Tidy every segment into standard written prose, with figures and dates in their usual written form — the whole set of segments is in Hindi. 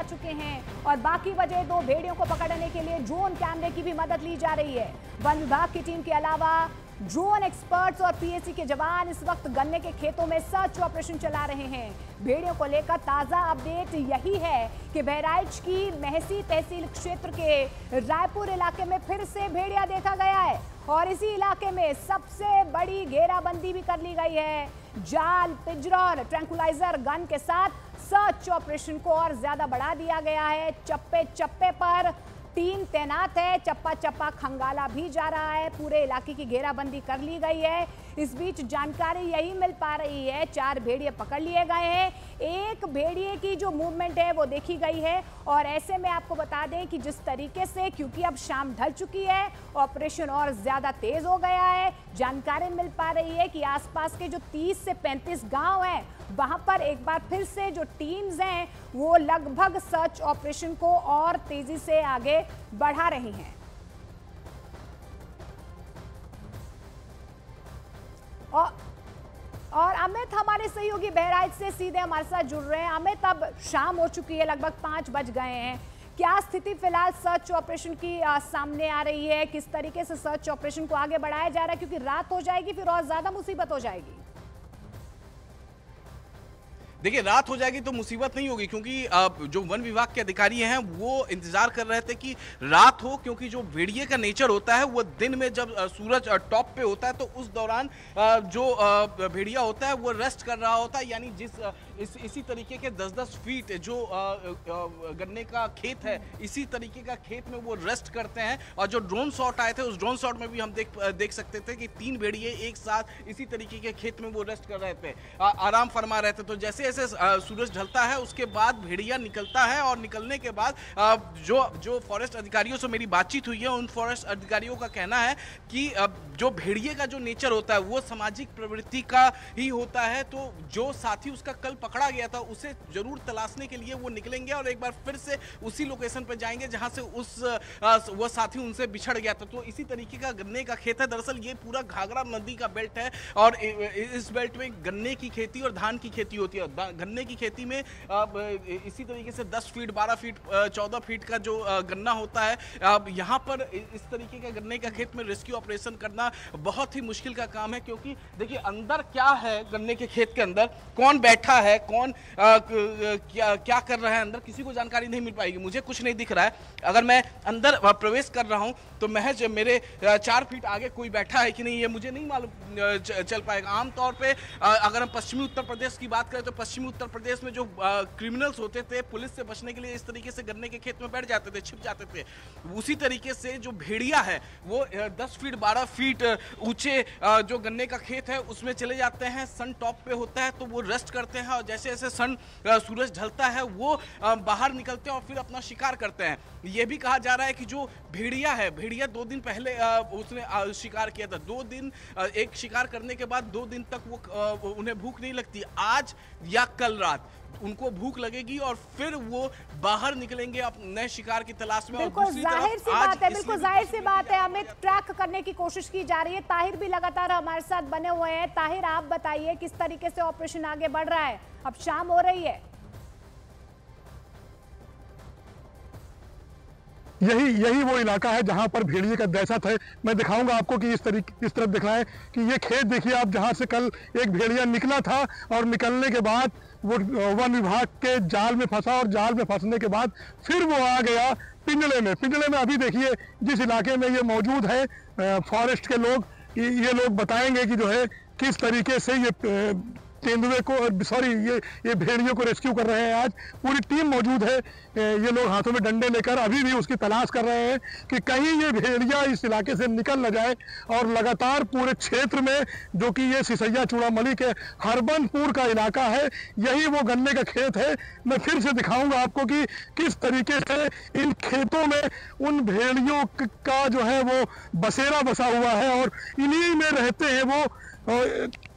चुके हैं और बाकी बचे 2 भेड़ियों को पकड़ने के लिए ड्रोन कैमरे की भी मदद ली जा रही है। वन विभाग की टीम के अलावा ड्रोन एक्सपर्ट्स और पीएसी के जवान इस वक्त गन्ने के खेतों में सर्च ऑपरेशन चला रहे हैं। भेड़ियों को लेकर ताजा अपडेट यही है कि बहराइच की महसी तहसील क्षेत्र के रायपुर इलाके में फिर से भेड़िया देखा गया है और इसी इलाके में सबसे बड़ी घेराबंदी भी कर ली गई है। जाल, पिंजरा और ट्रैंकुलाइजर गन के साथ सर्च ऑपरेशन को और ज्यादा बढ़ा दिया गया है। चप्पे चप्पे पर टीम तैनात है, चप्पा चप्पा खंगाला भी जा रहा है, पूरे इलाके की घेराबंदी कर ली गई है। इस बीच जानकारी यही मिल पा रही है 4 भेड़िए पकड़ लिए गए हैं, 1 भेड़िए की जो मूवमेंट है वो देखी गई है। और ऐसे में आपको बता दें कि जिस तरीके से, क्योंकि अब शाम ढल चुकी है, ऑपरेशन और ज्यादा तेज हो गया है। जानकारी मिल पा रही है कि आसपास के जो 30 से 35 गांव हैं वहां पर एक बार फिर से जो टीम्स हैं वो लगभग सर्च ऑपरेशन को और तेजी से आगे बढ़ा रही हैं। और अमित हमारे सहयोगी बहराइच से सीधे हमारे साथ जुड़ रहे हैं। अमित, अब शाम हो चुकी है, लगभग 5 बज गए हैं, क्या स्थिति फिलहाल सर्च ऑपरेशन की सामने आ रही है? किस तरीके से सर्च ऑपरेशन को आगे बढ़ाया जा रहा है, क्योंकि रात हो जाएगी फिर और ज्यादा मुसीबत हो जाएगी? देखिए, रात हो जाएगी तो मुसीबत नहीं होगी, क्योंकि जो वन विभाग के अधिकारी हैं वो इंतजार कर रहे थे कि रात हो, क्योंकि जो भेड़िए का नेचर होता है वो दिन में जब सूरज टॉप पे होता है तो उस दौरान जो भेड़िया होता है वो रेस्ट कर रहा होता है। यानी इसी तरीके के 10-10 फीट जो गन्ने का खेत है, इसी तरीके का खेत में वो रेस्ट करते हैं। और जो ड्रोन शॉट आए थे उस ड्रोन शॉट में भी हम देख सकते थे कि 3 भेड़िए एक साथ इसी तरीके के खेत में वो रेस्ट कर रहे थे, आराम फरमा रहे थे। तो जैसे सूरज ढलता है उसके बाद भेड़िया निकलता है और निकलने के बाद जो फॉरेस्ट अधिकारियों से मेरी बातचीत हुई है, उन फॉरेस्ट अधिकारियों का कहना है कि जो भेड़िए का जो नेचर होता है वो सामाजिक प्रवृत्ति का ही होता है। तो जो साथी उसका कल पकड़ा गया था उसे जरूर तलाशने के लिए वो निकलेंगे और एक बार फिर से उसी लोकेशन पर जाएंगे जहां से वो साथी उनसे बिछड़ गया था। तो इसी तरीके का गन्ने का खेत है। दरअसल ये पूरा घाघरा नदी का बेल्ट है और इस बेल्ट में गन्ने की खेती और धान की खेती होती है। गन्ने की खेती में इसी तरीके से 10 फीट, 12 फीट, 14 फीट का जो गन्ना होता है, यहाँ पर इस तरीके का गन्ने का खेत में रेस्क्यू ऑपरेशन करना बहुत ही मुश्किल का काम है। क्योंकि देखिए, अंदर क्या है, गन्ने के खेत के अंदर कौन बैठा है, कौन क्या कर रहा है, अंदर किसी को जानकारी नहीं मिल पाएगी। मुझे कुछ नहीं दिख रहा है। अगर मैं अंदर प्रवेश कर रहा हूं तो महज मेरे 4 फीट आगे कोई बैठा है कि नहीं ये मुझे नहीं मालूम चल पाएगा। आमतौर पे अगर हम पश्चिमी उत्तर प्रदेश की बात करें तो पश्चिमी उत्तर प्रदेश में जो क्रिमिनल्स होते थे, पुलिस से बचने के लिए इस तरीके से गन्ने के खेत में बैठ जाते थे, छिप जाते थे। उसी तरीके से जो भेड़िया है वो 10 फीट, 12 फीट ऊंचे जो गन्ने का खेत है उसमें चले जाते हैं। सन टॉप पे होता है तो वो रेस्ट करते हैं और जैसे जैसे सूरज ढलता है वो बाहर निकलते हैं और फिर अपना शिकार करते हैं। ये भी कहा जा रहा है कि जो भेड़िया है, भेड़िया 2 दिन पहले उसने शिकार किया था। 2 दिन एक शिकार करने के बाद 2 दिन तक वो उन्हें भूख नहीं लगती। आज या कल रात उनको भूख लगेगी और फिर वो बाहर निकलेंगे अपने शिकार की तलाश में। बिल्कुल जाहिर सी बात है, बिल्कुल जाहिर सी बात है। अमित, ट्रैक करने की कोशिश की जा रही है। ताहिर भी लगातार हमारे साथ बने हुए हैं। ताहिर, आप बताइए किस तरीके से ऑपरेशन आगे बढ़ रहा है? अब शाम हो रही है। यही वो इलाका है जहां पर भेड़िए का दहशत है। मैं दिखाऊंगा आपको कि इस तरफ दिखाएं कि ये खेत देखिए आप, जहां से कल एक भेड़िया निकला था और निकलने के बाद वो वन विभाग के जाल में फंसा और जाल में फंसने के बाद फिर वो आ गया पिंजड़े में। पिंजड़े में अभी देखिए जिस इलाके में ये मौजूद है, फॉरेस्ट के लोग, ये लोग बताएंगे कि जो है किस तरीके से ये तेंदुए को, सॉरी, ये भेड़ियों को रेस्क्यू कर रहे हैं। आज पूरी टीम मौजूद है। ये लोग हाथों में डंडे लेकर अभी भी उसकी तलाश कर रहे हैं कि कहीं ये भेड़िया इस इलाके से निकल न जाए। और लगातार पूरे क्षेत्र में, जो कि ये सिसैया चूड़ामली के हरबनपुर का इलाका है, यही वो गन्ने का खेत है। मैं फिर से दिखाऊंगा आपको कि किस तरीके से इन खेतों में उन भेड़ियों का जो है वो बसेरा बसा हुआ है और इन्हीं में रहते हैं वो।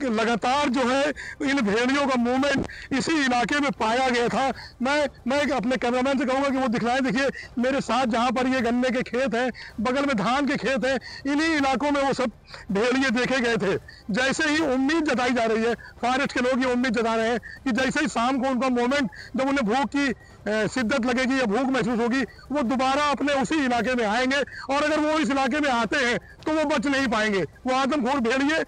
लगातार जो है इन भेड़ियों का मूवमेंट इसी इलाके में पाया गया था। मैं अपने कैमरामैन से कहूँगा कि वो दिखलाएं। देखिए मेरे साथ जहाँ पर ये गन्ने के खेत हैं, बगल में धान के खेत हैं, इन्हीं इलाकों में वो सब भेड़िए देखे गए थे। जैसे ही उम्मीद जताई जा रही है, फॉरेस्ट के लोग ये उम्मीद जता रहे हैं कि जैसे ही शाम को उनका मूवमेंट, जब उन्हें भूख की शिद्दत लगेगी या भूख महसूस होगी, वो दोबारा अपने उसी इलाके में आएंगे। और अगर वो इस इलाके में आते हैं तो वो बच नहीं पाएंगे, वो आदमखोर भेड़िए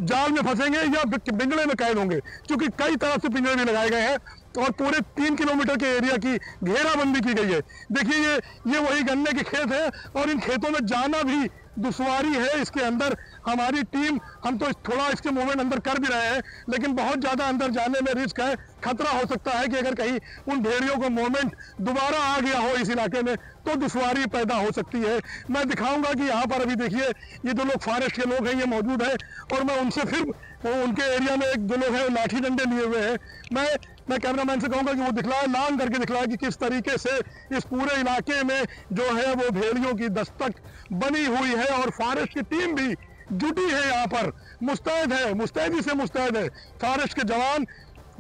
जाल में फंसेंगे या पिंजड़े में कैद होंगे, क्योंकि कई तरफ से पिंजड़े भी लगाए गए हैं और पूरे 3 किलोमीटर के एरिया की घेराबंदी की गई है। देखिए ये वही गन्ने के खेत है और इन खेतों में जाना भी दुश्वारी है। इसके अंदर हमारी टीम, हम तो थोड़ा इसके मूवमेंट अंदर कर भी रहे हैं, लेकिन बहुत ज़्यादा अंदर जाने में रिस्क है। खतरा हो सकता है कि अगर कहीं उन भेड़ियों का मूवमेंट दोबारा आ गया हो इस इलाके में तो दुश्वारी पैदा हो सकती है। मैं दिखाऊंगा कि यहाँ पर अभी देखिए ये जो लोग फॉरेस्ट के लोग हैं ये मौजूद है और मैं उनसे फिर उनके एरिया में एक दो लोग हैं लाठी डंडे लिए हुए हैं। मैं कैमरामैन से कहूँगा कि वो दिखलाए, लांग करके दिखलाए कि किस तरीके से इस पूरे इलाके में जो है वो भेड़ियों की दस्तक बनी हुई है और फॉरेस्ट की टीम भी जुटी है, यहाँ पर मुस्तैद है, मुस्तैदी से मुस्तैद है। फॉरेस्ट के जवान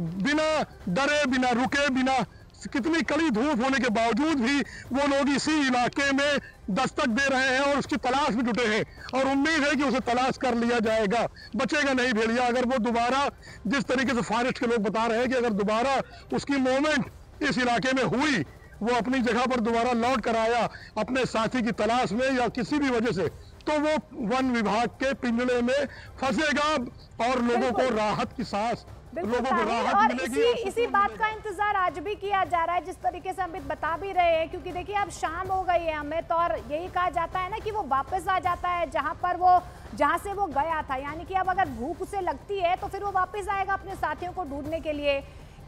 बिना डरे, बिना रुके, बिना कितनी कड़ी धूप होने के बावजूद भी वो लोग इसी इलाके में दस्तक दे रहे हैं और उसकी तलाश में जुटे हैं और उम्मीद है कि उसे तलाश कर लिया जाएगा। बचेगा नहीं भेड़िया। अगर वो दोबारा, जिस तरीके से फॉरेस्ट के लोग बता रहे हैं कि अगर दोबारा उसकी मूवमेंट इस इलाके में हुई, वो अपनी जगह पर दोबारा लौट कर आया अपने साथी की तलाश में या किसी भी वजह से, तो वो वन विभाग के पिंजड़े में फंसेगा और लोगों को राहत की सांस, लोगों को राहत और मिलेगी। इसी बात का इंतजार आज भी किया जा रहा है, जिस तरीके से अमित बता भी रहे हैं, क्योंकि देखिए अब शाम हो गई है अमित, और यही कहा जाता है ना कि वो वापस आ जाता है जहां से वो गया था। यानी कि अब अगर भूख उसे लगती है तो फिर वो वापस आएगा अपने साथियों को ढूंढने के लिए।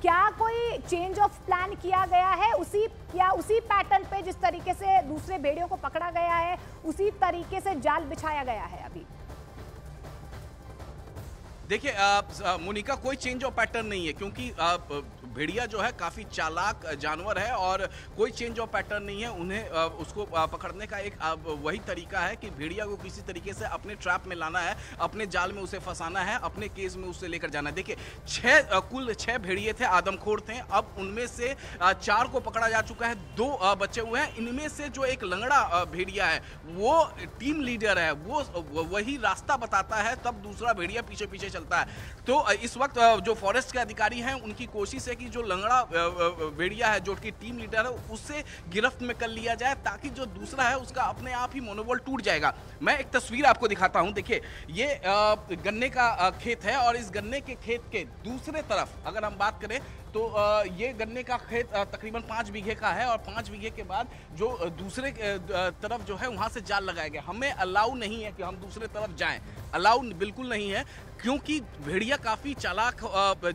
क्या कोई चेंज ऑफ प्लान किया गया है उसी पैटर्न पे जिस तरीके से दूसरे भेड़ियों को पकड़ा गया है, उसी तरीके से जाल बिछाया गया है अभी? देखिए मोनिका, कोई चेंज ऑफ पैटर्न नहीं है, क्योंकि भेड़िया जो है काफ़ी चालाक जानवर है और कोई चेंज ऑफ पैटर्न नहीं है। उन्हें उसको पकड़ने का एक वही तरीका है कि भेड़िया को किसी तरीके से अपने ट्रैप में लाना है, अपने जाल में उसे फंसाना है, अपने केज में उसे लेकर जाना है। देखिए कुल 6 भेड़िए थे, आदमखोर थे। अब उनमें से 4 को पकड़ा जा चुका है, 2 बचे हुए हैं। इनमें से जो एक लंगड़ा भेड़िया है वो टीम लीडर है, वो वही रास्ता बताता है, तब दूसरा भेड़िया पीछे पीछे चलता है। तो इस वक्त जो फॉरेस्ट के अधिकारी हैं उनकी कोशिश है कि जो लंगड़ा भेड़िया है जो कि टीम लीडर है उसे गिरफ्त में कर लिया जाए, ताकि जो दूसरा है उसका अपने आप ही मनोबल टूट जाएगा। मैं एक तस्वीर आपको दिखाता हूं। देखिए ये गन्ने का खेत है और इस गन्ने के खेत के दूसरे तरफ अगर हम बात करें तो ये गन्ने का खेत तकरीबन 5 बीघे का है और 5 बीघे के बाद जो दूसरे तरफ जो है वहां से जाल लगाया गया। हमें अलाउ नहीं है कि हम दूसरे तरफ जाएं, अलाउ बिल्कुल नहीं है, क्योंकि भेड़िया काफ़ी चालाक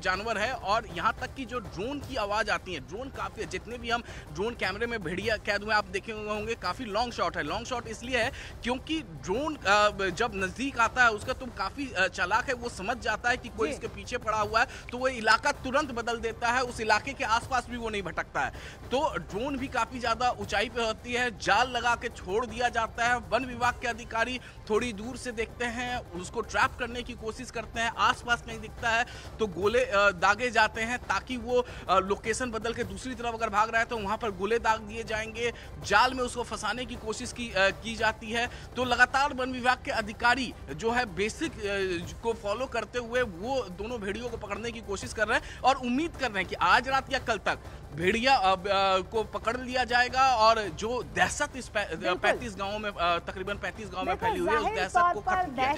जानवर है। और यहाँ तक कि जो ड्रोन की आवाज़ आती है, ड्रोन काफ़ी, जितने भी हम ड्रोन कैमरे में भेड़िया कैद हुए आप देखे होंगे, काफ़ी लॉन्ग शॉट है। लॉन्ग शॉट इसलिए है क्योंकि ड्रोन जब नज़दीक आता है उसका तो काफ़ी चालाक है, वो समझ जाता है कि कोई इसके पीछे पड़ा हुआ है, तो वो इलाका तुरंत बदल देता है, उस इलाके के आसपास भी वो नहीं भटकता है। तो ड्रोन भी काफ़ी ज़्यादा ऊंचाई पे होती है, जाल लगा के छोड़ दिया जाता है। वन विभाग के अधिकारी थोड़ी दूर से देखते हैं, उसको ट्रैप करने की कोशिश करते हैं, आसपास कहीं दिखता है तो गोले दागे जाते हैं, ताकि वो लोकेशन बदल के दूसरी तरफ अगर भाग रहा है तो वहां पर गोले दाग दिए जाएंगे। जाल में उसको फंसाने की कोशिश की जाती है। तो लगातार वन विभाग के अधिकारी जो है बेसिक को फॉलो करते हुए वो दोनों भेड़ियों को पकड़ने की कोशिश कर रहे हैं और उम्मीद कर रहे हैं कि आज रात या कल तक भेड़िया को पकड़ लिया जाएगा और जो दहशत इस 35 गांवों में, तकरीबन 35 गांव में फैली हुई है, उस दहशत को खत्म किया जाएगा।